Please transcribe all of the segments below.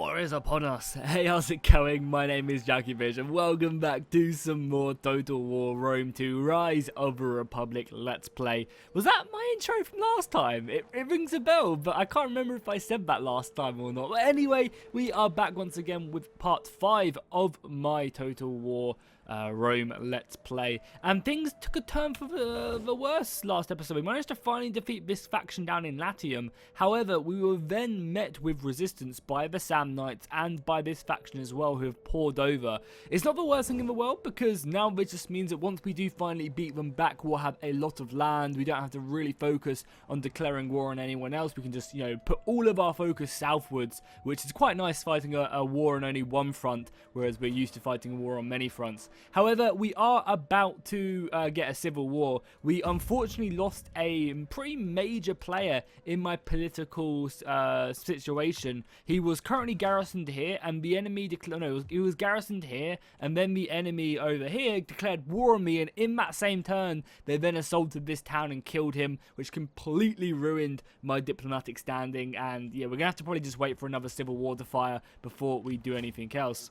War is upon us. Hey, how's it going? My name is Jackie and welcome back to some more Total War Rome 2 Rise of a Republic Let's Play. Was that my intro from last time? It rings a bell, but I can't remember if I said that last time or not. But anyway, we are back once again with part 5 of my Total War Rome Let's Play, and things took a turn for the worse last episode. We managed to finally defeat this faction down in Latium. However, we were then met with resistance by the Samnites and by this faction as well, who have poured over. It's not the worst thing in the world, because now this just means that once we do finally beat them back, we'll have a lot of land. We don't have to really focus on declaring war on anyone else. We can just, put all of our focus southwards, which is quite nice, fighting a war on only one front, whereas we're used to fighting a war on many fronts. However, we are about to get a civil war. We unfortunately lost a pretty major player in my political situation. He was currently garrisoned here, and the enemy he was garrisoned here, and then the enemy over here declared war on me, and in that same turn, they then assaulted this town and killed him, which completely ruined my diplomatic standing. And yeah, we're gonna have to probably just wait for another civil war to fire before we do anything else.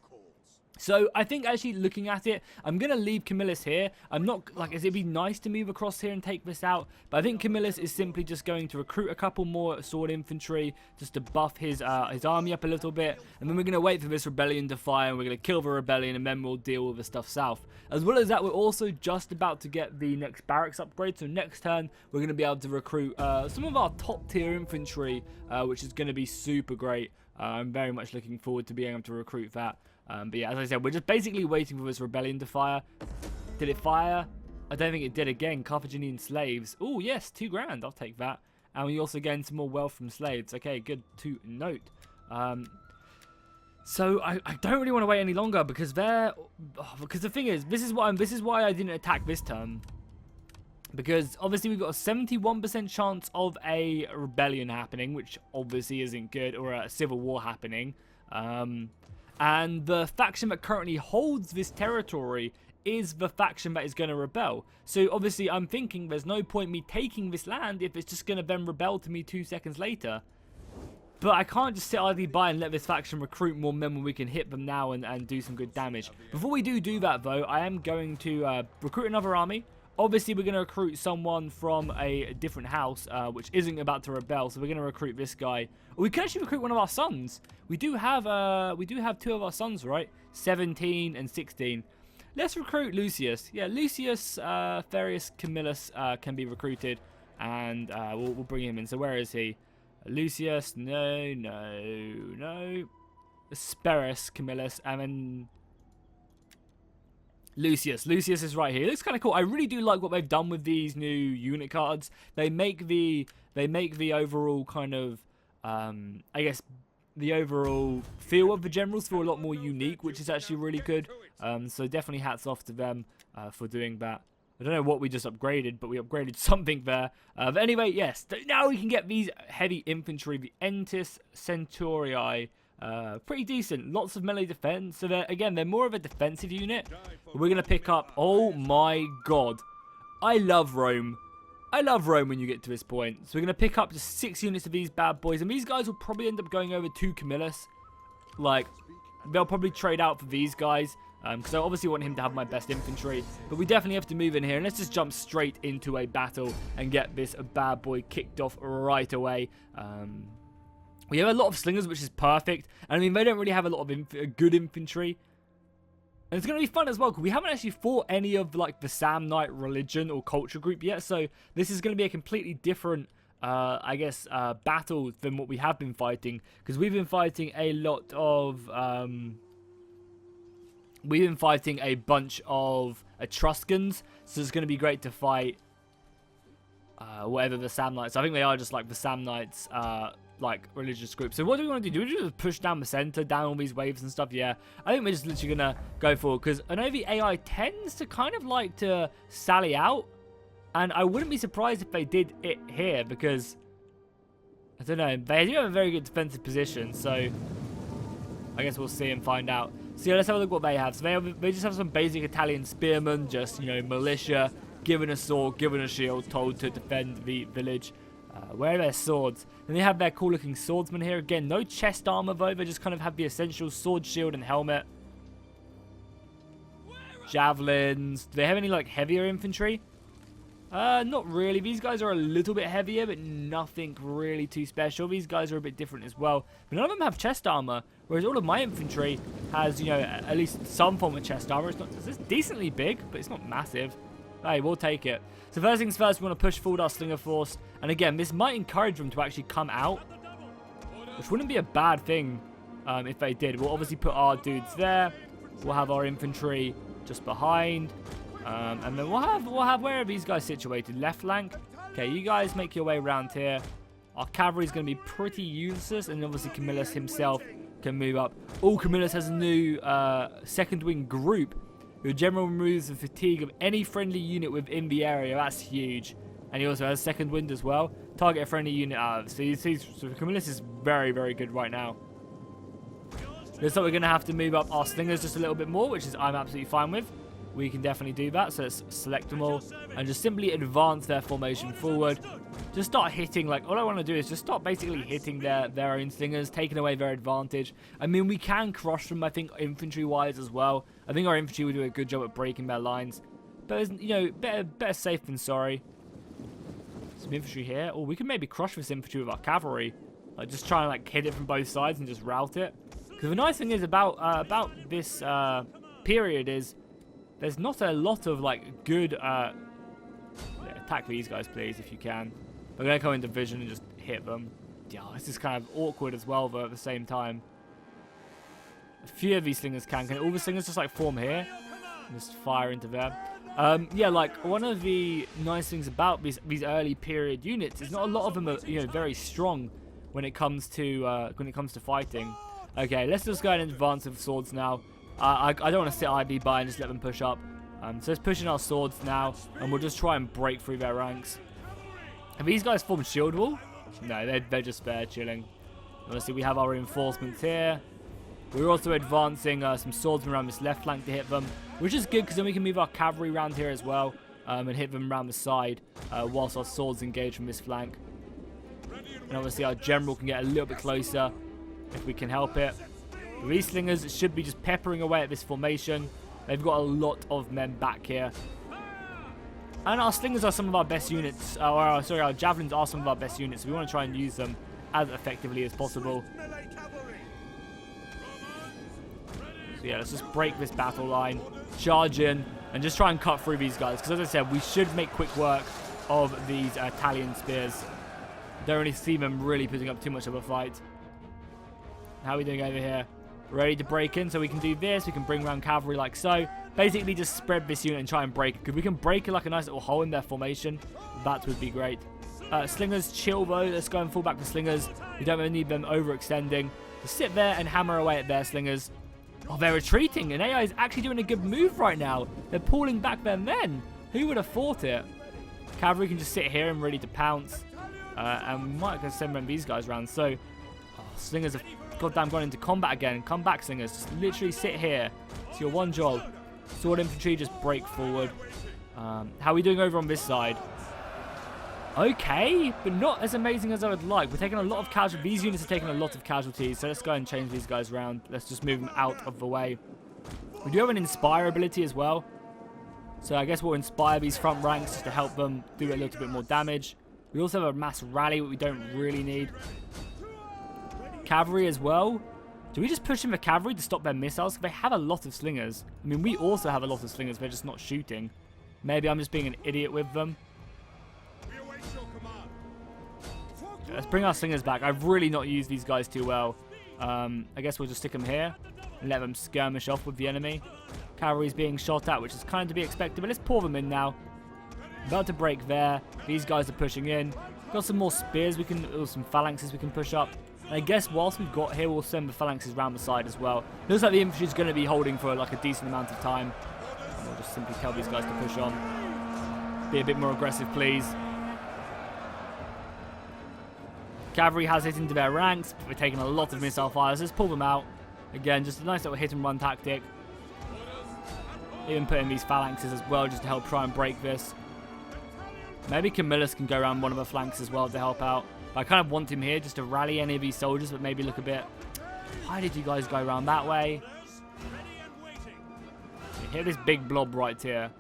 So I think actually looking at it, I'm going to leave Camillus here. I'm not, it'd be nice to move across here and take this out, but I think Camillus is simply just going to recruit a couple more sword infantry just to buff his army up a little bit, and then we're going to wait for this rebellion to fire, and we're going to kill the rebellion, and then we'll deal with the stuff south. As well as that, we're also just about to get the next barracks upgrade, so next turn we're going to be able to recruit some of our top tier infantry, which is going to be super great. I'm very much looking forward to being able to recruit that. But yeah, as I said, we're just basically waiting for this rebellion to fire. Did it fire? I don't think it did again. Carthaginian slaves. Oh, yes, 2 grand. I'll take that. And we also gained some more wealth from slaves. Okay, good to note. So I don't really want to wait any longer because because the thing is, this is why I didn't attack this turn. Because obviously we've got a 71% chance of a rebellion happening, which obviously isn't good, or a civil war happening. And the faction that currently holds this territory is the faction that is going to rebel. So obviously I'm thinking there's no point me taking this land if it's just going to then rebel to me 2 seconds later. But I can't just sit idly by and let this faction recruit more men when we can hit them now and do some good damage. Before we do that though, I am going to recruit another army. Obviously, we're going to recruit someone from a different house, which isn't about to rebel. So we're going to recruit this guy. We can actually recruit one of our sons. We do have 2 of our sons, right? 17 and 16. Let's recruit Lucius. Yeah, Lucius Furius Camillus can be recruited, and we'll bring him in. So where is he? Lucius? No. Furius Camillus, and then Lucius is right here. It looks kind of cool. I really do like what they've done with these new unit cards. They make the overall kind of I guess the overall feel of the generals feel a lot more unique, which is actually really good. So definitely hats off to them for doing that. I don't know what we just upgraded, but we upgraded something there. But anyway, yes. Now we can get these heavy infantry, the Entis Centurii. Pretty decent. Lots of melee defense. So they're more of a defensive unit. We're going to pick up... Oh my god. I love Rome. I love Rome when you get to this point. So we're going to pick up just 6 units of these bad boys. And these guys will probably end up going over to Camillus. They'll probably trade out for these guys. Because I obviously want him to have my best infantry. But we definitely have to move in here. And let's just jump straight into a battle and get this bad boy kicked off right away. We have a lot of slingers, which is perfect. And I mean, they don't really have a lot of good infantry. And it's going to be fun as well, because we haven't actually fought any of, the Samnite religion or culture group yet. So this is going to be a completely different, battle than what we have been fighting. Because we've been fighting a lot of... we've been fighting a bunch of Etruscans. So it's going to be great to fight whatever the Samnites... I think they are just the Samnites... religious group. So what do we want to do? Do we just push down the center, down all these waves and stuff? Yeah, I think we're just literally gonna go for it, because I know the AI tends to kind of like to sally out, and I wouldn't be surprised if they did it here, because I don't know, they do have a very good defensive position, so I guess we'll see and find out. So yeah, let's have a look what they have. So they just have some basic Italian spearmen, just militia, given a sword, given a shield, told to defend the village. Where are their swords? And they have their cool looking swordsman here. Again, no chest armor though. They just kind of have the essential sword, shield, and helmet. Javelins. Do they have any like heavier infantry? Not really. These guys are a little bit heavier, but nothing really too special. These guys are a bit different as well. But none of them have chest armor, whereas all of my infantry has, you know, at least some form of chest armor. It's decently big, but it's not massive. Hey, we'll take it. So first things first, we want to push forward our slinger force. And again, this might encourage them to actually come out, which wouldn't be a bad thing if they did. We'll obviously put our dudes there. We'll have our infantry just behind. And then we'll have where are these guys situated? Left flank. Okay, you guys make your way around here. Our cavalry is going to be pretty useless, and obviously Camillus himself can move up. Oh, Camillus has a new second wing group. Your general removes the fatigue of any friendly unit within the area. That's huge. And he also has second wind as well. Target a friendly unit out. So Camillus is very, very good right now. Looks like we're going to have to move up our slingers just a little bit more, which is I'm absolutely fine with. We can definitely do that. So let's select them all and just simply advance their formation forward. Just start hitting, like, all I want to do is just start basically hitting their own slingers, taking away their advantage. I mean, we can crush them, I think, infantry-wise as well. I think our infantry will do a good job at breaking their lines. But, you know, better safe than sorry. Some infantry here. Oh, we can maybe crush this infantry with our cavalry. Like, just try and, like, hit it from both sides and just rout it. Because the nice thing is about this period is there's not a lot of, like, good... attack these guys, please, if you can. We're going to come into vision and just hit them. Yeah, this is kind of awkward as well, though, at the same time. A few of these slingers can all the slingers just, like, form here? And just fire into there. Yeah, like, one of the nice things about these early period units is not a lot of them are, you know, very strong when it comes to fighting. Okay, let's just go ahead and advance with swords now. I don't want to sit idly by and just let them push up. So let's push in our swords now, and we'll just try and break through their ranks. Have these guys formed shield wall? No, they're just there chilling. Obviously, we have our reinforcements here. We're also advancing some swordsmen around this left flank to hit them, which is good because then we can move our cavalry around here as well and hit them around the side whilst our swords engage from this flank. And obviously, our general can get a little bit closer if we can help it. The these slingers should be just peppering away at this formation. They've got a lot of men back here. And our slingers are some of our best units. Our javelins are some of our best units. So we want to try and use them as effectively as possible. So yeah, let's just break this battle line. Charge in and just try and cut through these guys. Because as I said, we should make quick work of these Italian spears. Don't really see them really putting up too much of a fight. How are we doing over here? Ready to break in, so we can do this. We can bring around cavalry like so. Basically, just spread this unit and try and break it. Because we can break it like a nice little hole in their formation. That would be great. Slingers, chill though. Let's go and fall back to slingers. We don't really need them overextending. Just sit there and hammer away at their slingers. Oh, they're retreating. And AI is actually doing a good move right now. They're pulling back their men. Who would have thought it? Cavalry can just sit here and ready to pounce. And we might go send these guys around. So, slingers have goddamn gone into combat again. Come back, slingers. Just literally sit here. It's your one job. Sword infantry, just break forward. How are we doing over on this side? Okay, but not as amazing as I would like. We're taking a lot of casualties. These units are taking a lot of casualties. So let's go and change these guys around. Let's just move them out of the way. We do have an inspire ability as well. So I guess we'll inspire these front ranks just to help them do a little bit more damage. We also have a mass rally, what we don't really need. Cavalry as well. Do we just push in the cavalry to stop their missiles? Because they have a lot of slingers. I mean, we also have a lot of slingers. They're just not shooting. Maybe I'm just being an idiot with them. Let's bring our slingers back. I've really not used these guys too well. I guess we'll just stick them here and let them skirmish off with the enemy. Cavalry's being shot at, which is kind of to be expected. But let's pour them in now. About to break there. These guys are pushing in. Got some more spears or some phalanxes we can push up. And I guess whilst we've got here, we'll send the phalanxes around the side as well. Looks like the infantry's going to be holding for like a decent amount of time. And we'll just simply tell these guys to push on. Be a bit more aggressive, please. Cavalry has hit into their ranks, but we're taking a lot of missile fires. Let's pull them out. Again, just a nice little hit and run tactic. Even put in these phalanxes as well, just to help try and break this. Maybe Camillus can go around one of the flanks as well to help out. But I kind of want him here just to rally any of these soldiers, but maybe look a bit... Why did you guys go around that way? Hit this big blob right here.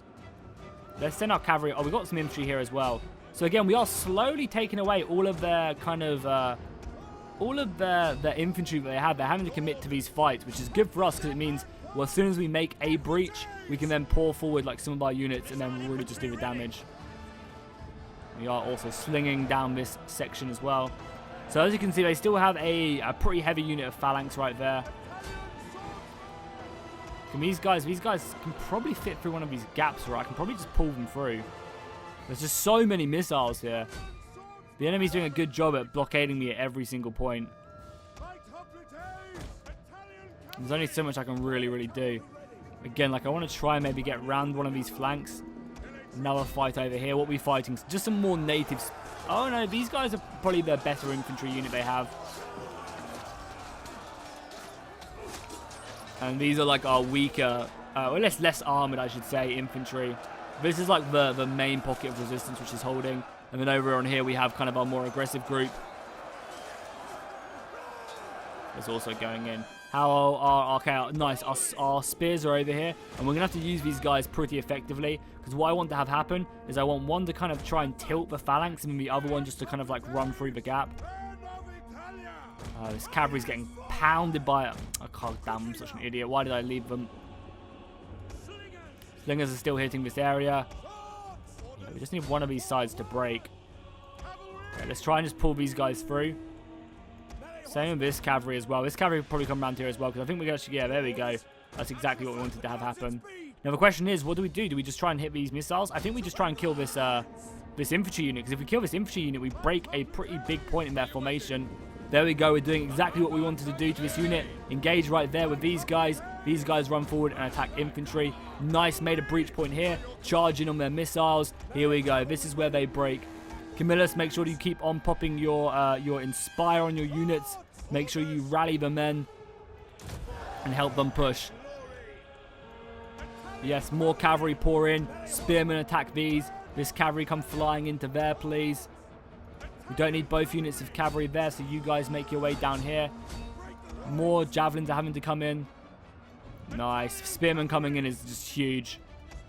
Let's send our cavalry. Oh, we got some infantry here as well. So again, we are slowly taking away all of their kind of... all of their infantry that they have. They're having to commit to these fights, which is good for us because it means, well, as soon as we make a breach, we can then pour forward like some of our units and then really just do the damage. We are also slinging down this section as well. So as you can see, they still have a pretty heavy unit of phalanx right there. And these guys can probably fit through one of these gaps, right? I can probably just pull them through. There's just so many missiles here. The enemy's doing a good job at blockading me at every single point. There's only so much I can really do. Again, like I want to try and maybe get round one of these flanks. Another fight over here. What are we fighting? Just some more natives. Oh no, these guys are probably the better infantry unit they have. And these are like our weaker, or less armored, I should say, infantry. This is like the main pocket of resistance which is holding. And then over on here we have kind of our more aggressive group. It's also going in. Okay, nice. Our spears are over here. And we're going to have to use these guys pretty effectively. Because what I want to have happen is I want one to kind of try and tilt the phalanx. And then the other one just to kind of like run through the gap. This cavalry's getting pounded by... Oh, god damn, I'm such an idiot. Why did I leave them? Slingers are still hitting this area. Yeah, we just need one of these sides to break. Okay, let's try and just pull these guys through. Same with this cavalry as well. This cavalry will probably come around here as well, because I think we actually... Yeah, there we go. That's exactly what we wanted to have happen. Now the question is, what do? Do we just try and hit these missiles? I think we just try and kill this this infantry unit, because if we kill this infantry unit, we break a pretty big point in their formation. There we go. We're doing exactly what we wanted to do to this unit. Engage right there with these guys. These guys run forward and attack infantry. Nice, made a breach point here. Charge in on their missiles. Here we go. This is where they break. Camillus, make sure you keep on popping your inspire on your units. Make sure you rally the men and help them push. Yes, more cavalry pour in. Spearmen attack these. This cavalry come flying into there, please. We don't need both units of cavalry there, so you guys make your way down here. More javelins are having to come in. Nice. Spearmen coming in is just huge.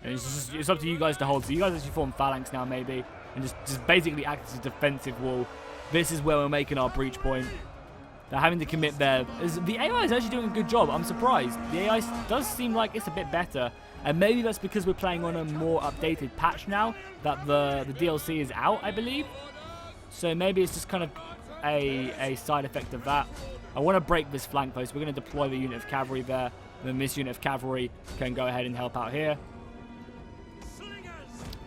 And it's up to you guys to hold. So you guys actually form phalanx now, maybe. And just basically act as a defensive wall. This is where we're making our breach point. They're having to commit there. The AI is actually doing a good job. I'm surprised. The AI does seem like it's a bit better. And maybe that's because we're playing on a more updated patch now. That the DLC is out, I believe. So maybe it's just kind of a side effect of that. I want to break this flank post. We're going to deploy the unit of cavalry there. And then this unit of cavalry can go ahead and help out here.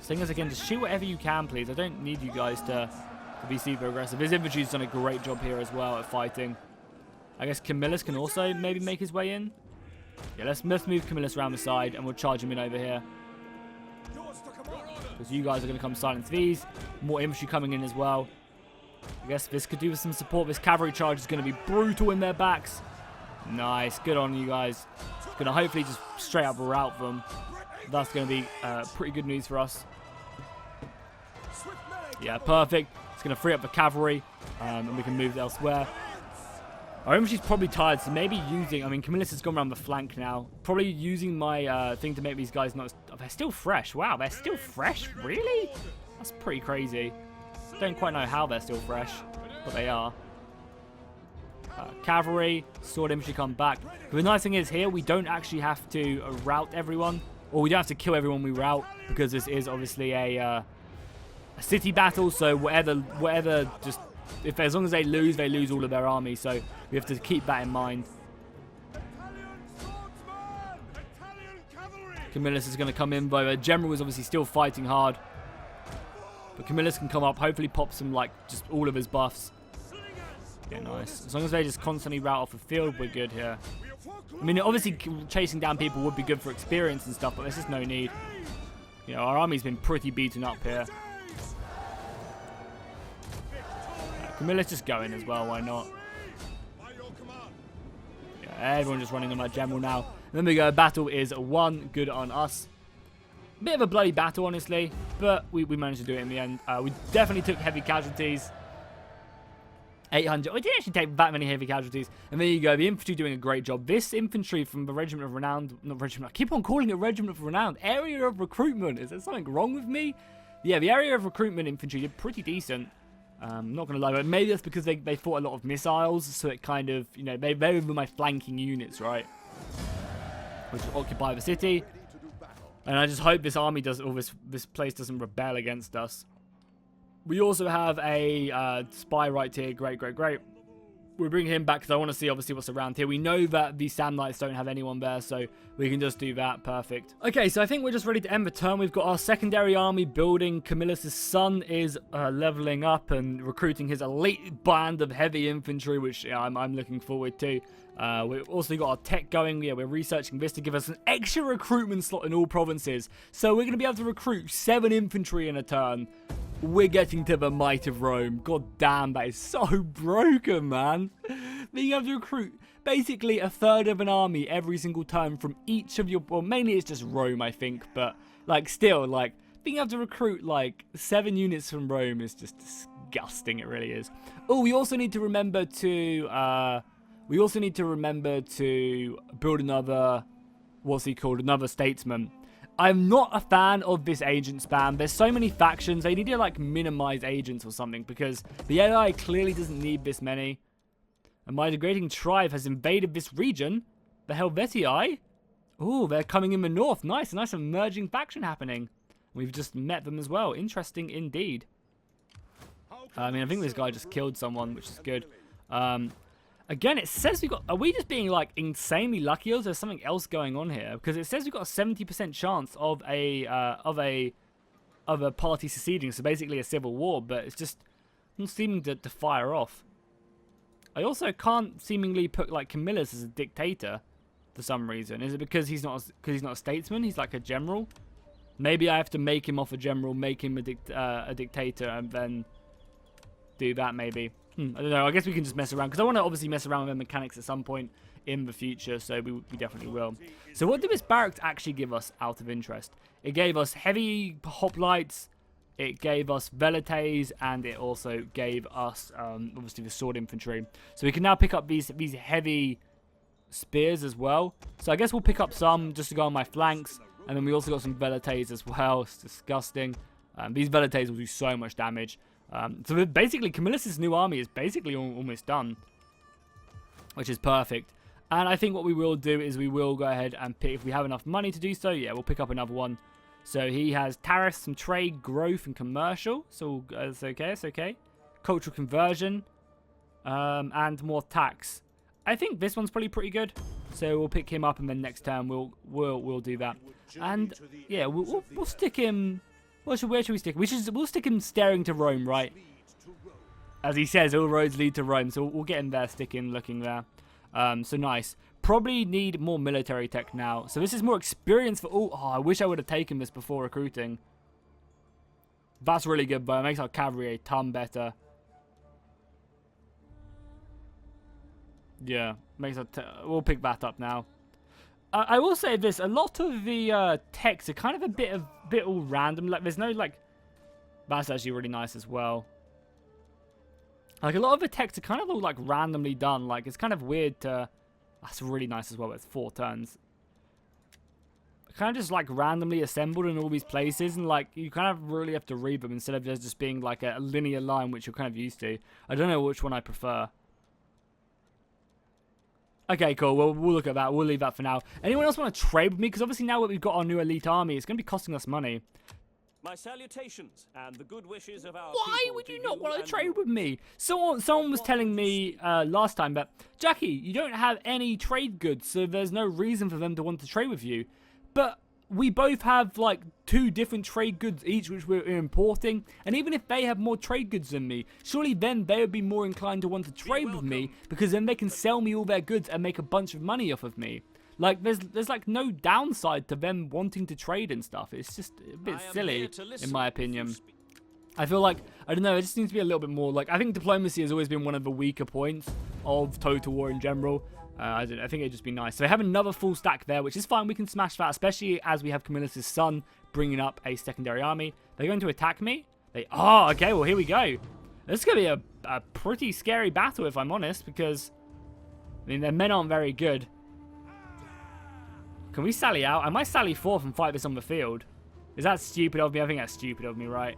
Slingers again, just shoot whatever you can, please. I don't need you guys to be super aggressive. His infantry's done a great job here as well at fighting. I guess Camillus can also maybe make his way in. Yeah, let's move Camillus around the side and we'll charge him in over here. Because you guys are going to come silence these. More infantry coming in as well. I guess this could do with some support. This cavalry charge is going to be brutal in their backs. Nice. Good on you guys. It's going to hopefully just straight up rout them. That's going to be pretty good news for us. Yeah, perfect. It's going to free up the cavalry. And we can move elsewhere. Our infantry's probably tired, so maybe using... I mean, Camillus has gone around the flank now. Probably using my thing to make these guys not... Oh, they're still fresh. Wow, they're still fresh? Really? That's pretty crazy. Don't quite know how they're still fresh, but they are. Cavalry, sword infantry come back. But the nice thing is here, we don't actually have to rout everyone. Or we don't have to kill everyone we rout, because this is obviously a city battle, so whatever just... as long as they lose all of their army, so we have to keep that in mind. Camillus is going to come in, though. The general is obviously still fighting hard. But Camillus can come up, hopefully pop some, like, just all of his buffs. Yeah, nice. As long as they just constantly rout off the field, we're good here. I mean, obviously chasing down people would be good for experience and stuff, but there's just no need. You know, our army's been pretty beaten up here. Camillus just go in as well, why not? Yeah, everyone just running on my general now. And then we go, battle is won, good on us. Bit of a bloody battle, honestly, but we managed to do it in the end. We definitely took heavy casualties. 800. We didn't actually take that many heavy casualties. And there you go. The infantry doing a great job. This infantry from the Regiment of Renown... Not Regiment. I keep on calling it Regiment of Renown. Area of Recruitment. Is there something wrong with me? Yeah, the Area of Recruitment infantry did pretty decent. Not going to lie. But maybe that's because they fought a lot of missiles. So it kind of... You know, they were my flanking units, right? Which occupy the city. And I just hope this army does... Or this place doesn't rebel against us. We also have a spy right here. Great. We'll bring him back because I want to see, obviously, what's around here. We know that the Samnites don't have anyone there, so we can just do that. Perfect. Okay, so I think we're just ready to end the turn. We've got our secondary army building. Camillus' son is leveling up and recruiting his elite band of heavy infantry, which I'm looking forward to. We've also got our tech going. Yeah, we're researching this to give us an extra recruitment slot in all provinces. So we're going to be able to recruit 7 infantry in a turn. We're getting to the might of Rome. God damn, that is so broken, man. Being able to recruit basically a third of an army every single turn from each of your... Well, mainly it's just Rome, I think. But, like, still, like, being able to recruit, like, 7 units from Rome is just disgusting. It really is. Oh, we also need to remember to... build another... What's he called? Another statesman. I'm not a fan of this agent spam. There's so many factions. They need to, like, minimize agents or something because the AI clearly doesn't need this many. And my degrading tribe has invaded this region. The Helvetii. Ooh, they're coming in the north. Nice, a nice emerging faction happening. We've just met them as well. Interesting indeed. I mean, I think this guy just killed someone, which is good. Again, it says we got... Are we just being, like, insanely lucky, or is there something else going on here? Because it says we've got a 70% chance of a party seceding, so basically a civil war, but it's just not seeming to fire off. I also can't seemingly put, like, Camillus as a dictator for some reason. Is it because he's not a statesman? He's like a general? Maybe I have to make him off a general, make him a dictator, and then do that maybe. I don't know. I guess we can just mess around because I want to obviously mess around with the mechanics at some point in the future, so we definitely will. So what did this barracks actually give us out of interest? It gave us heavy hoplites, it gave us velites, and it also gave us obviously the sword infantry. So we can now pick up these heavy spears as well. So I guess we'll pick up some just to go on my flanks, and then we also got some velites as well. It's disgusting. These velites will do so much damage. So basically, Camillus' new army is basically almost done, which is perfect. And I think what we will do is we will go ahead and pick, if we have enough money to do so, yeah, we'll pick up another one. So he has tariffs, some trade, growth, and commercial. So it's okay, it's okay. Cultural conversion, and more tax. I think this one's probably pretty good. So we'll pick him up, and then next turn we'll do that. And yeah, we'll stick him. Where should we stick him? We'll stick him staring to Rome, right? As he says, all roads lead to Rome. So we'll get him there, stick him looking there. So nice. Probably need more military tech now. So this is more experience for... Oh, I wish I would have taken this before recruiting. That's really good, but it makes our cavalry a ton better. Yeah, makes our... We'll pick that up now. I will say this, a lot of the texts are kind of a bit all random. Like, there's no, like... That's actually really nice as well. Like, a lot of the texts are kind of all, like, randomly done. Like, it's kind of weird to... That's really nice as well, it's 4 turns. Kind of just, like, randomly assembled in all these places. And, like, you kind of really have to read them instead of just being, like, a linear line, which you're kind of used to. I don't know which one I prefer. Okay, cool. Well, we'll look at that. We'll leave that for now. Anyone else want to trade with me? Because obviously now that we've got our new elite army, it's going to be costing us money. My salutations and the good wishes of our Why would you not want to trade with me? Someone was telling me last time that, Jackie, you don't have any trade goods, so there's no reason for them to want to trade with you. But we both have, like, 2 different trade goods each, which we're importing. And even if they have more trade goods than me, surely then they would be more inclined to want to trade with me, because then they can sell me all their goods and make a bunch of money off of me. Like, there's like, no downside to them wanting to trade and stuff. It's just a bit silly, in my opinion. I feel like, I don't know, it just needs to be a little bit more, like, I think diplomacy has always been one of the weaker points of Total War in general. I think it'd just be nice. So I have another full stack there, which is fine. We can smash that, especially as we have Camillus' son bringing up a secondary army. They're going to attack me. Oh, okay, well, here we go. This is going to be a pretty scary battle, if I'm honest, because, I mean, their men aren't very good. Can we sally out? I might sally forth and fight this on the field. Is that stupid of me? I think that's stupid of me, right?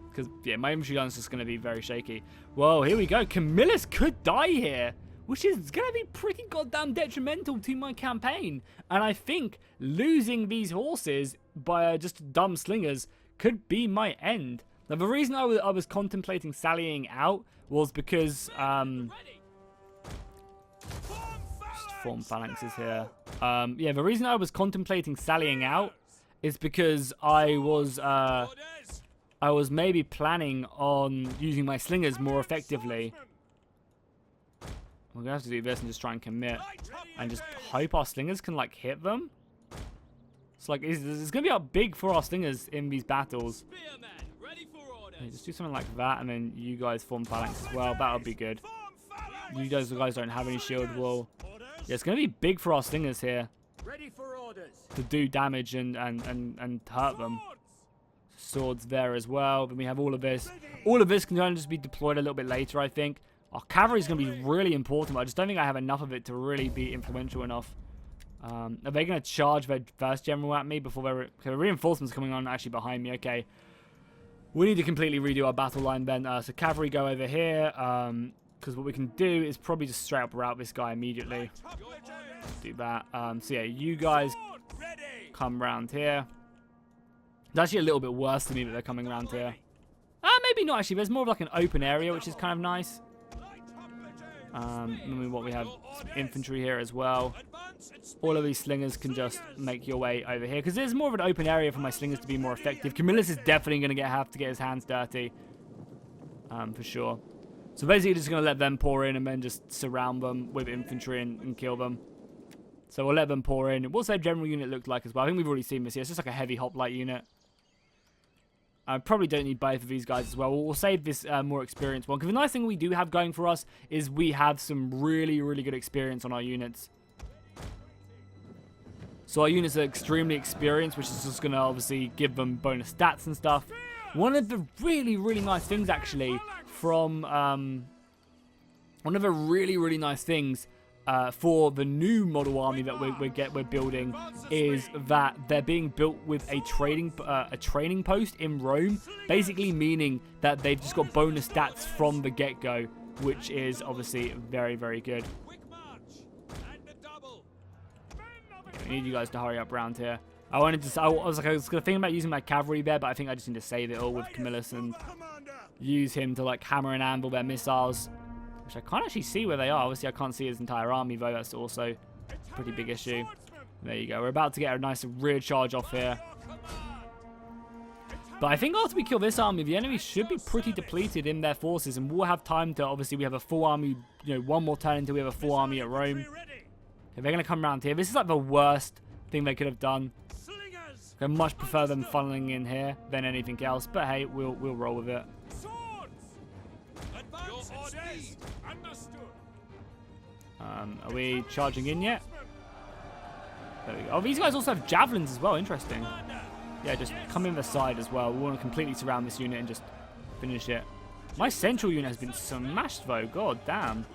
Because, yeah, my infantry gun's just going to be very shaky. Whoa, here we go. Camillus could die here, which is going to be pretty goddamn detrimental to my campaign. And I think losing these horses by just dumb slingers could be my end. Now, the reason I was contemplating sallying out was because, just form phalanxes here. Yeah, the reason I was contemplating sallying out is because I was maybe planning on using my slingers more effectively. We're going to have to do this and just try and commit. And just hope our slingers can, like, hit them. It's like, it's going to be up big for our slingers in these battles. Yeah, just do something like that, and then you guys form phalanx as well. That'll be good. You guys don't have any shield wall. Yeah, it's going to be big for our slingers here. To do damage and hurt them. Swords there as well. Then we have all of this. All of this can only just be deployed a little bit later, I think. Our cavalry is going to be really important, but I just don't think I have enough of it to really be influential enough. Are they going to charge their first general at me before their reinforcements coming on actually behind me? Okay. We need to completely redo our battle line then. So cavalry go over here. Because what we can do is probably just straight up rout this guy immediately. Do that. So yeah, you guys come round here. It's actually a little bit worse to me that they're coming around here. Maybe not actually. There's more of like an open area, which is kind of nice. And we have some infantry here as well. All of these slingers can just make your way over here, because there's more of an open area for my slingers to be more effective. Camillus is definitely going to have to get his hands dirty. For sure. So basically just going to let them pour in and then just surround them with infantry and kill them. So we'll let them pour in. What's their general unit look like as well? I think we've already seen this here. It's just like a heavy hoplite unit. I probably don't need both of these guys as well. We'll save this more experienced one. Because the nice thing we do have going for us is we have some really, really good experience on our units. So our units are extremely experienced, which is just going to obviously give them bonus stats and stuff. One of the really, really nice things actually from... one of the really, really nice things for the new model army that we're building is that they're being built with a training post in Rome, basically meaning that they've just got bonus stats from the get-go, which is obviously very, very good. Okay, we need you guys to hurry up around here. I was gonna think about using my cavalry there, but I think I just need to save it all with Camillus and use him to like hammer and anvil their missiles. Which I can't actually see where they are. Obviously, I can't see his entire army, though. That's also a pretty big issue. There you go. We're about to get a nice rear charge off here. But I think after we kill this army, the enemy should be pretty depleted in their forces. And we'll have time to, obviously, we have a full army, you know, one more turn until we have a full army at Rome. Okay, they're going to come around here. This is like the worst thing they could have done. I much prefer them funneling in here than anything else. But hey, we'll roll with it. Are we charging in yet? There we go. Oh, these guys also have javelins as well. Interesting. Yeah, just come in the side as well. We want to completely surround this unit and just finish it. My central unit has been smashed though. God damn.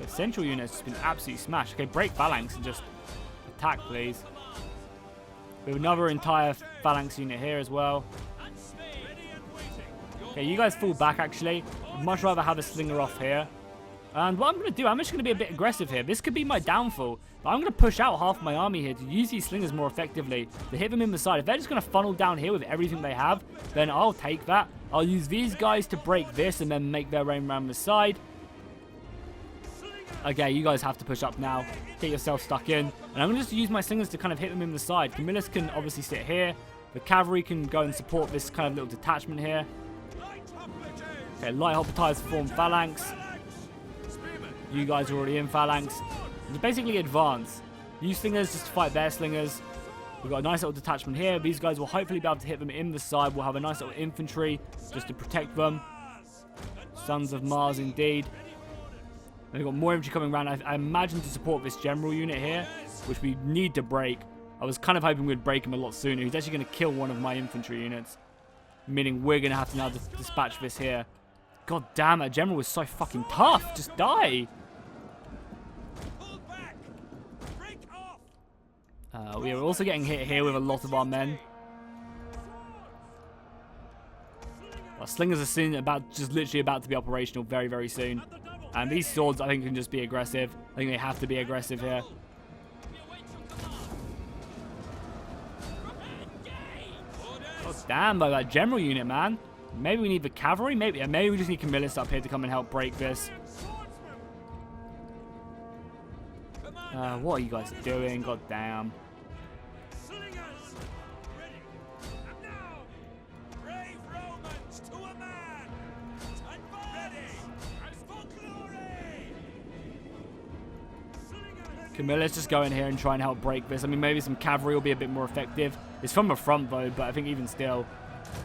The central unit has just been absolutely smashed. Okay, break phalanx and just attack, please. We have another entire phalanx unit here as well. Okay, you guys fall back, actually. I'd much rather have a slinger off here. And what I'm going to do, I'm just going to be a bit aggressive here. This could be my downfall. But I'm going to push out half my army here to use these slingers more effectively. To hit them in the side. If they're just going to funnel down here with everything they have, then I'll take that. I'll use these guys to break this and then make their way around the side. Okay, you guys have to push up now. Get yourself stuck in. And I'm going to just use my slingers to kind of hit them in the side. Camillus can obviously sit here. The cavalry can go and support this kind of little detachment here. Okay, light hoplites form phalanx. You guys are already in phalanx. Just basically advance. Use slingers just to fight their slingers. We've got a nice little detachment here. These guys will hopefully be able to hit them in the side. We'll have a nice little infantry just to protect them. Sons of Mars indeed. And we've got more infantry coming around, I imagine, to support this general unit here, which we need to break. I was kind of hoping we'd break him a lot sooner. He's actually going to kill one of my infantry units, meaning we're going to have to now dispatch this here. God damn, that general was so fucking tough. Just die. We are also getting hit here with a lot of our men. Our slingers are just literally about to be operational very, very soon. And these swords, I think, can just be aggressive. I think they have to be aggressive here. God damn, though, that general unit, man. Maybe we need the cavalry. Maybe we just need Camillus up here to come and help break this. What are you guys doing? God damn. Camillus just go in here and try and help break this. I mean, maybe some cavalry will be a bit more effective. It's from the front, though, but I think even still,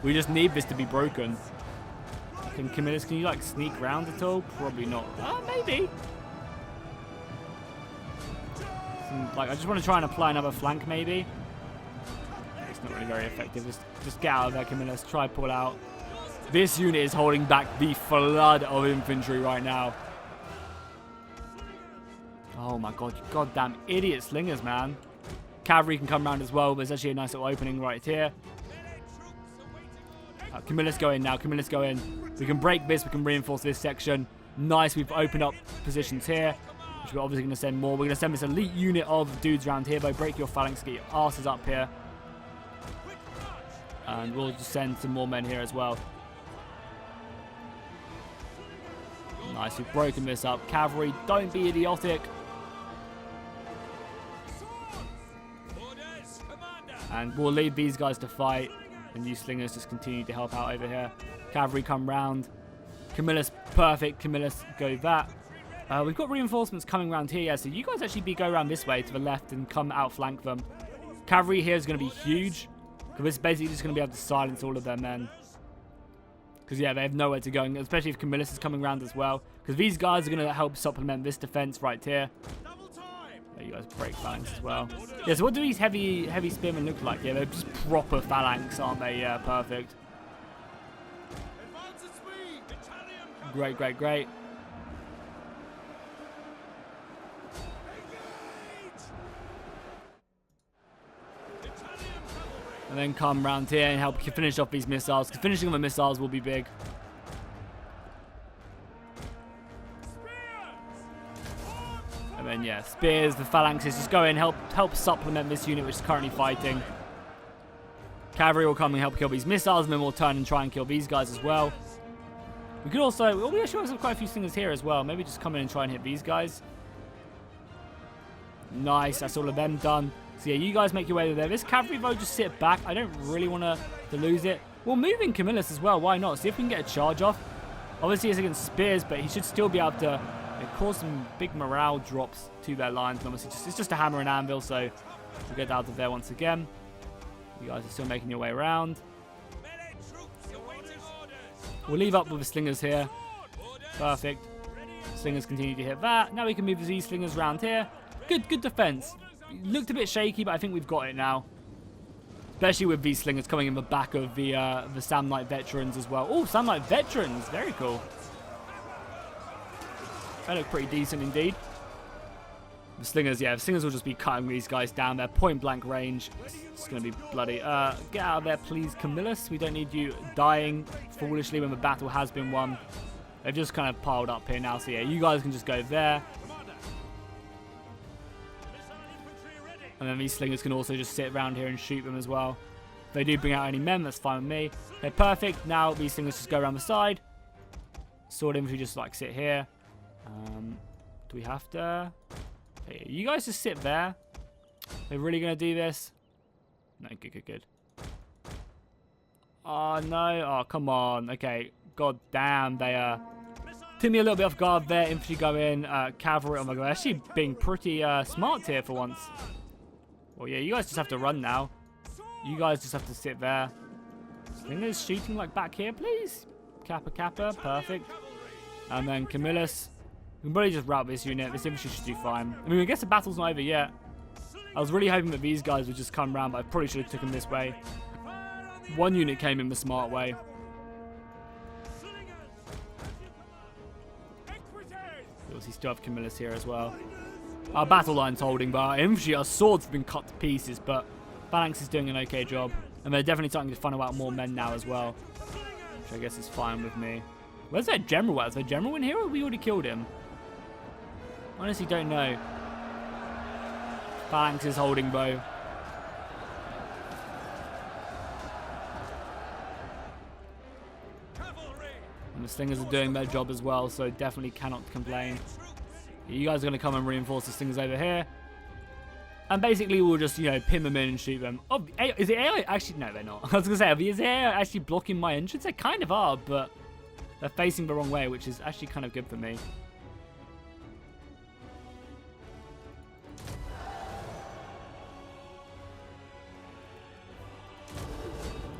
we just need this to be broken. Camillus, can you, like, sneak round at all? Probably not. Maybe. I just want to try and apply another flank, maybe. It's not really very effective. Just get out of there, Camillus. Try pull out. This unit is holding back the flood of infantry right now. Oh my god, you goddamn idiot slingers, man. Cavalry can come around as well. There's actually a nice little opening right here. Camillus go in now. Camillus go in. We can break this. We can reinforce this section. Nice. We've opened up positions here, which we're obviously going to send more. We're going to send this elite unit of dudes around here. Though, break your phalanx. Get your asses up here. And we'll just send some more men here as well. Nice. We've broken this up. Cavalry, don't be idiotic. And we'll leave these guys to fight. And you slingers just continue to help out over here. Cavalry come round. Camillus, perfect. Camillus, go that. We've got reinforcements coming around here. Yeah, so you guys actually go around this way to the left and come outflank them. Cavalry here is going to be huge. Because it's basically just going to be able to silence all of their men. Because, yeah, they have nowhere to go. And especially if Camillus is coming around as well. Because these guys are going to help supplement this defense right here. You guys break phalanx as well. Yeah, so what do these heavy spearmen look like? Yeah, they're just proper phalanx, aren't they? Yeah, perfect. Great, great, great. And then come round here and help finish off these missiles. Because finishing the missiles will be big. And then, yeah, spears, the phalanxes, just go in, help supplement this unit which is currently fighting. Cavalry will come and help kill these missiles, and then we'll turn and try and kill these guys as well. We could also, well, we actually have quite a few slingers here as well. Maybe just come in and try and hit these guys. Nice, that's all of them done. So yeah, you guys make your way there. This cavalry, though, just sit back. I don't really want to lose it. We'll move in Camillus as well, why not? See if we can get a charge off. Obviously, it's against spears, but he should still be able to cause some big morale drops to their lines. And obviously, it's just a hammer and anvil, so we'll get out of there once again. You guys are still making your way around. We'll leave up with the slingers here. Perfect. Slingers continue to hit that. Now we can move these slingers around here. Good defense. Looked a bit shaky, but I think we've got it now. Especially with these slingers coming in the back of the Samnite veterans as well. Oh, Samnite veterans. Very cool. They look pretty decent indeed. The slingers, yeah, the slingers will just be cutting these guys down. They're point blank range. It's going to be bloody. Get out of there, please, Camillus. We don't need you dying foolishly when the battle has been won. They've just kind of piled up here now. So, yeah, you guys can just go there. And then these slingers can also just sit around here and shoot them as well. If they do bring out any men, that's fine with me. They're perfect. Now these slingers just go around the side. Sword infantry just like sit here. Do we have to? Okay, you guys just sit there. They're really going to do this? No, good. Oh, no. Oh, come on. Okay. God damn. They took me a little bit off guard there. Infantry go in. Cavalry. Oh, my God. Actually being pretty smart here for once. Well, yeah, you guys just have to run now. You guys just have to sit there. Slingers shooting like back here, please. Kappa. Perfect. And then Camillus. We can probably just rout this unit. This infantry should do fine. I mean, I guess the battle's not over yet. I was really hoping that these guys would just come round, but I probably should have taken them this way. One unit came in the smart way. Obviously still have Camillus here as well. Our battle line's holding, but our infantry, our swords have been cut to pieces, but phalanx is doing an okay job. And they're definitely starting to funnel out more men now as well, which I guess is fine with me. Where's their general at? Is there general in here, or have we already killed him? Honestly, don't know. Phalanx is holding bow. And the slingers are doing their job as well, so definitely cannot complain. You guys are going to come and reinforce the slingers over here. And basically we'll just, you know, pin them in and shoot them. Oh, is it AI? Actually, no, they're not. I was going to say, is AI actually blocking my entrance? They kind of are, but they're facing the wrong way, which is actually kind of good for me.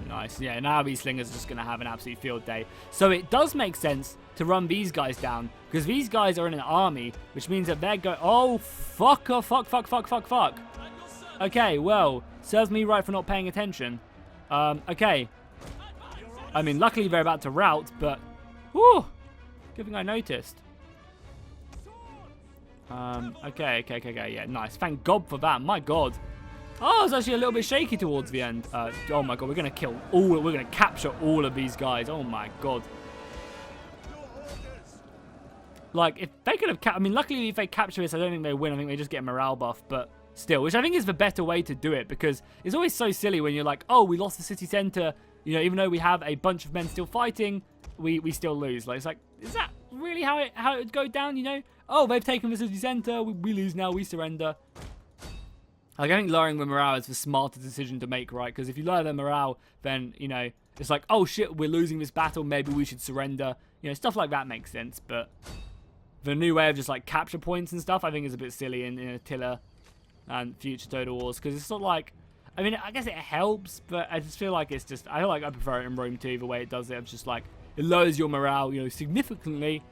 Nice. Yeah, now these slingers are just going to have an absolute field day. So it does make sense to run these guys down, because these guys are in an army, which means that they're going... Oh, fuck. Okay, well, serves me right for not paying attention. Okay. I mean, luckily they're about to rout, but... Whew! Good thing I noticed. Okay, yeah, nice. Thank God for that, my God. Oh, I was actually a little bit shaky towards the end. Oh my God, we're going to kill all... We're going to capture all of these guys. Oh my God. Like, if they could have... I mean, luckily, if they capture this, I don't think they win. I think they just get a morale buff, but still. Which I think is the better way to do it, because it's always so silly when you're like, oh, we lost the city centre. You know, even though we have a bunch of men still fighting, we still lose. Like, it's like, is that really how it would go down, you know? Oh, they've taken the city centre. We lose now. We surrender. Like, I think lowering the morale is the smarter decision to make, right? Because if you lower their morale, then, you know, it's like, oh, shit, we're losing this battle. Maybe we should surrender. You know, stuff like that makes sense, but... The new way of just like capture points and stuff, I think is a bit silly in Attila and future Total Wars, because it's not like, I mean, I guess it helps, but I just feel like it's just, I prefer it in Rome too, the way it does it. It's just like, it lowers your morale, you know, significantly.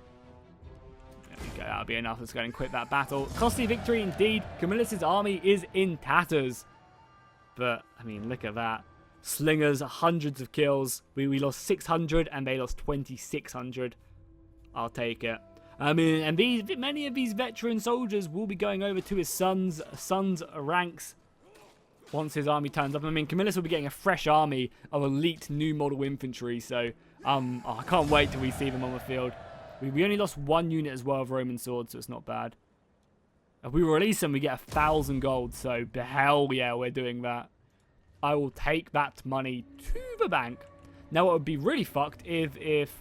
There we go, that'll be enough. Let's go and quit that battle. Costly victory indeed. Camillus' army is in tatters. But, I mean, look at that. Slingers, hundreds of kills. We lost 600 and they lost 2,600. I'll take it. I mean, and many of these veteran soldiers will be going over to his son's ranks once his army turns up. I mean, Camillus will be getting a fresh army of elite new model infantry, so I can't wait till we see them on the field. We only lost one unit as well of Roman swords, so it's not bad. If we release them, we get 1,000 gold, so the hell yeah, we're doing that. I will take that money to the bank. Now, what would be really fucked is if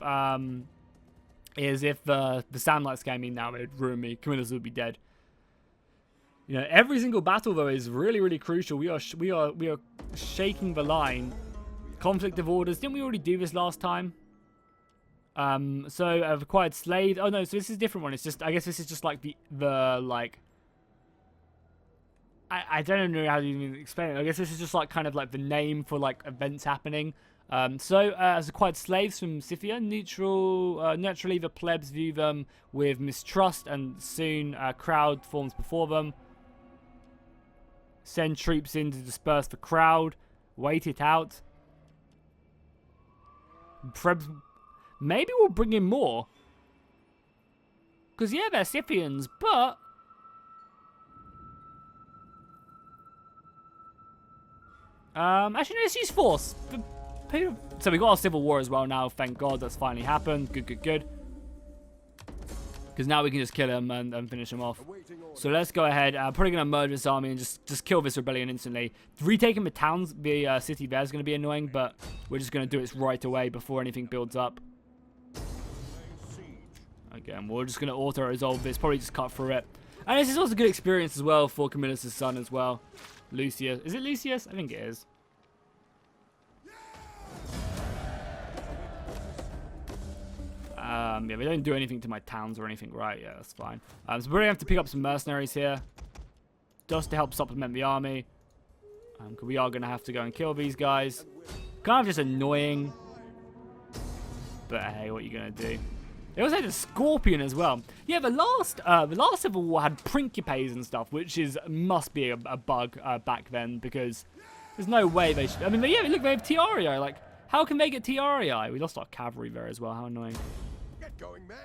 the Sandlights came in now, it would ruin me. Camillus would be dead. You know, every single battle though is really, really crucial. We are shaking the line. Conflict of orders. Didn't we already do this last time? So I've acquired slaves. Oh no, so this is a different one. It's just, I guess this is just like I don't know how to even explain it. I guess this is just like kind of like the name for like events happening. As acquired slaves from Scythia, naturally the plebs view them with mistrust, and soon a crowd forms before them. Send troops in to disperse the crowd. Wait it out. Plebs, maybe we'll bring in more. Because yeah, they're Scythians, but... actually, no, let's use force. So we got our civil war as well now. Thank God that's finally happened. Good. Because now we can just kill him and finish him off. So let's go ahead. I'm probably going to merge this army and just kill this rebellion instantly. Retaking the towns, the city there is going to be annoying, but we're just going to do it right away before anything builds up. Again, we're just going to auto-resolve this. Probably just cut through it. And this is also a good experience as well for Camillus' son as well. Lucius. Is it Lucius? I think it is. Yeah, they don't do anything to my towns or anything, right? Yeah, that's fine. So we're going to have to pick up some mercenaries here, just to help supplement the army. Because we are going to have to go and kill these guys. Kind of just annoying. But hey, what are you going to do? They also had a scorpion as well. Yeah, the last Civil War had principes and stuff, which must be a bug back then, because there's no way they should. I mean, yeah, look, they have Tiarii. Like, how can they get Tiarii? We lost our cavalry there as well. How annoying. Get going, men.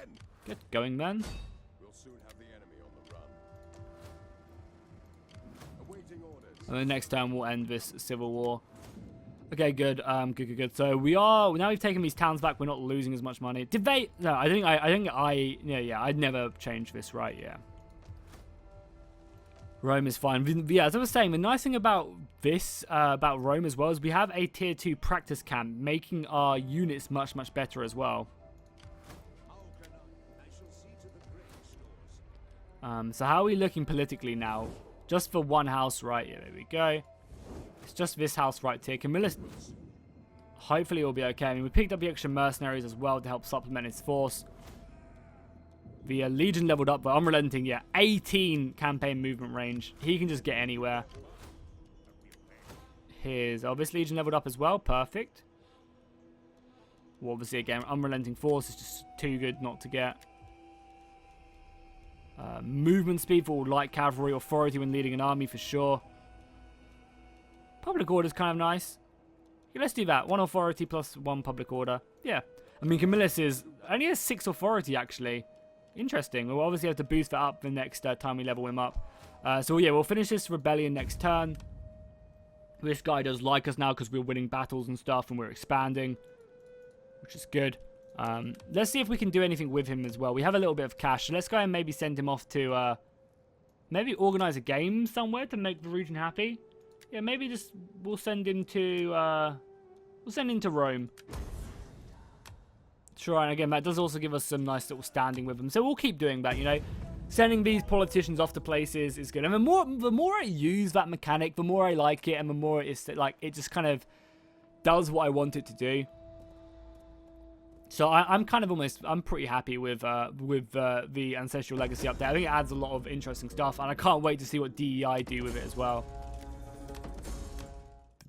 Get going, man. We'll soon have the enemy on the run. Awaiting orders. And then next time we'll end this civil war. Okay, good. Good. So now we've taken these towns back. We're not losing as much money. Did they? No, I think yeah, I'd never change this, right? Yeah. Rome is fine. Yeah, as I was saying, the nice thing about this, about Rome as well, is we have a tier 2 practice camp, making our units much, much better as well. So how are we looking politically now? Just for one house, right? Yeah, there we go. It's just this house right here. Camillus, hopefully, will be okay. I mean, we picked up the extra mercenaries as well to help supplement his force. The Legion leveled up, but unrelenting, yeah. 18 campaign movement range. He can just get anywhere. This Legion leveled up as well. Perfect. Well, obviously, again, unrelenting force is just too good not to get. Movement speed for light cavalry. Authority when leading an army for sure. Public order is kind of nice. Yeah, let's do that. 1 authority plus 1 public order. Yeah. I mean, Camillus only has 6 authority, actually. Interesting. We'll obviously have to boost that up the next time we level him up. So, yeah, we'll finish this rebellion next turn. This guy does like us now because we're winning battles and stuff and we're expanding, which is good. Let's see if we can do anything with him as well. We have a little bit of cash. So let's go and maybe send him off to... maybe organize a game somewhere to make the region happy. Yeah, maybe just we'll send him to Rome. Sure, and again, that does also give us some nice little standing with them. So we'll keep doing that, you know. Sending these politicians off to places is good. And the more I use that mechanic, the more I like it, and the more it's like it just kind of does what I want it to do. So I'm pretty happy with the Ancestral Legacy update. I think it adds a lot of interesting stuff, and I can't wait to see what DEI do with it as well.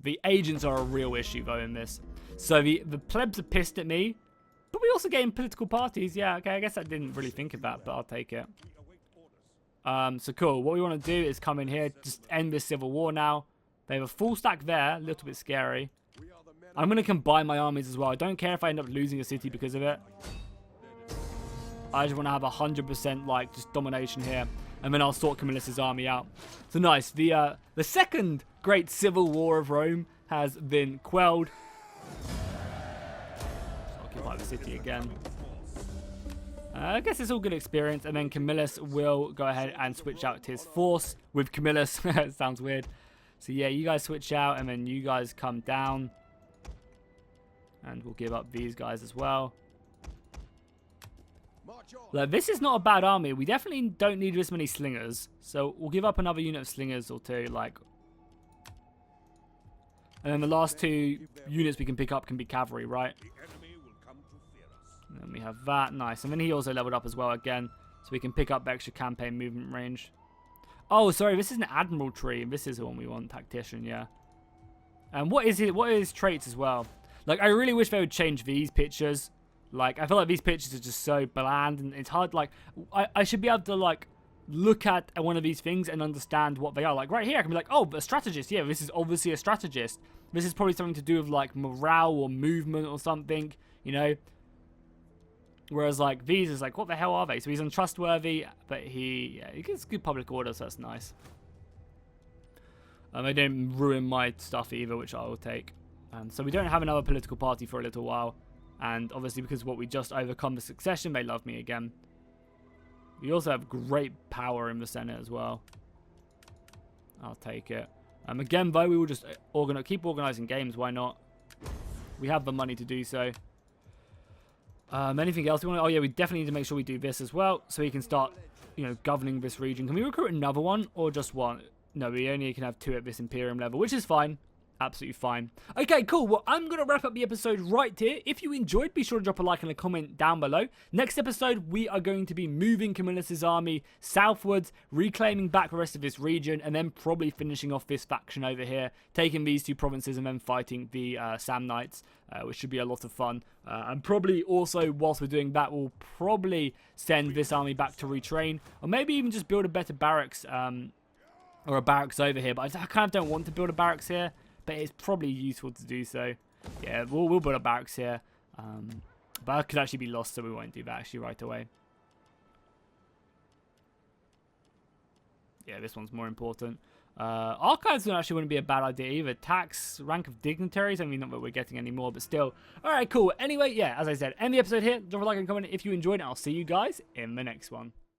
The agents are a real issue, though, in this. So the plebs are pissed at me, but we also gain political parties. Yeah, okay, I guess I didn't really think of that, but I'll take it. So cool. What we want to do is come in here, just end this civil war now. They have a full stack there, a little bit scary. I'm going to combine my armies as well. I don't care if I end up losing a city because of it. I just want to have 100% like just domination here. And then I'll sort Camillus' army out. So nice. The second great civil war of Rome has been quelled. Occupy the city again. I guess it's all good experience. And then Camillus will go ahead and switch out his force with Camillus. It sounds weird. So yeah, you guys switch out and then you guys come down. And we'll give up these guys as well. Like, this is not a bad army. We definitely don't need this many slingers. So we'll give up another unit of slingers or two. Like, and then the last 2 units we can pick up can be cavalry, right? And then we have that. Nice. And then he also leveled up as well again. So we can pick up extra campaign movement range. Oh, sorry. This is an admiral tree. This is the one we want. Tactician, yeah. And what is it? What are his traits as well? Like, I really wish they would change these pictures. Like, I feel like these pictures are just so bland, and it's hard. Like, I should be able to, like, look at one of these things and understand what they are. Like, right here, I can be like, oh, a strategist. Yeah, this is obviously a strategist. This is probably something to do with, like, morale or movement or something, you know? Whereas, like, these is like, what the hell are they? So he's untrustworthy, but he gets good public order, so that's nice. They didn't ruin my stuff either, which I will take. So we don't have another political party for a little while. And obviously because what we just overcome the succession, they love me again. We also have great power in the Senate as well. I'll take it. Again, though, we will just keep organizing games. Why not? We have the money to do so. Anything else we want? Oh, yeah, we definitely need to make sure we do this as well. So we can start, you know, governing this region. Can we recruit another one or just one? No, we only can have 2 at this Imperium level, which is fine. Absolutely fine. Okay, cool. Well, I'm going to wrap up the episode right here. If you enjoyed, be sure to drop a like and a comment down below. Next episode, we are going to be moving Camillus' army southwards, reclaiming back the rest of this region, and then probably finishing off this faction over here, taking these 2 provinces and then fighting the Samnites, which should be a lot of fun. And probably also, whilst we're doing that, we'll probably send this army back to retrain, or maybe even just build a better barracks, or a barracks over here. But I kind of don't want to build a barracks here. But it's probably useful to do so. Yeah, we'll build a barracks here. But that could actually be lost, so we won't do that actually right away. Yeah, this one's more important. Archives actually wouldn't be a bad idea either. Tax, rank of dignitaries. I mean, not that we're getting any more, but still. Alright, cool. Anyway, yeah, as I said, end the episode here. Drop a like and comment if you enjoyed it. I'll see you guys in the next one.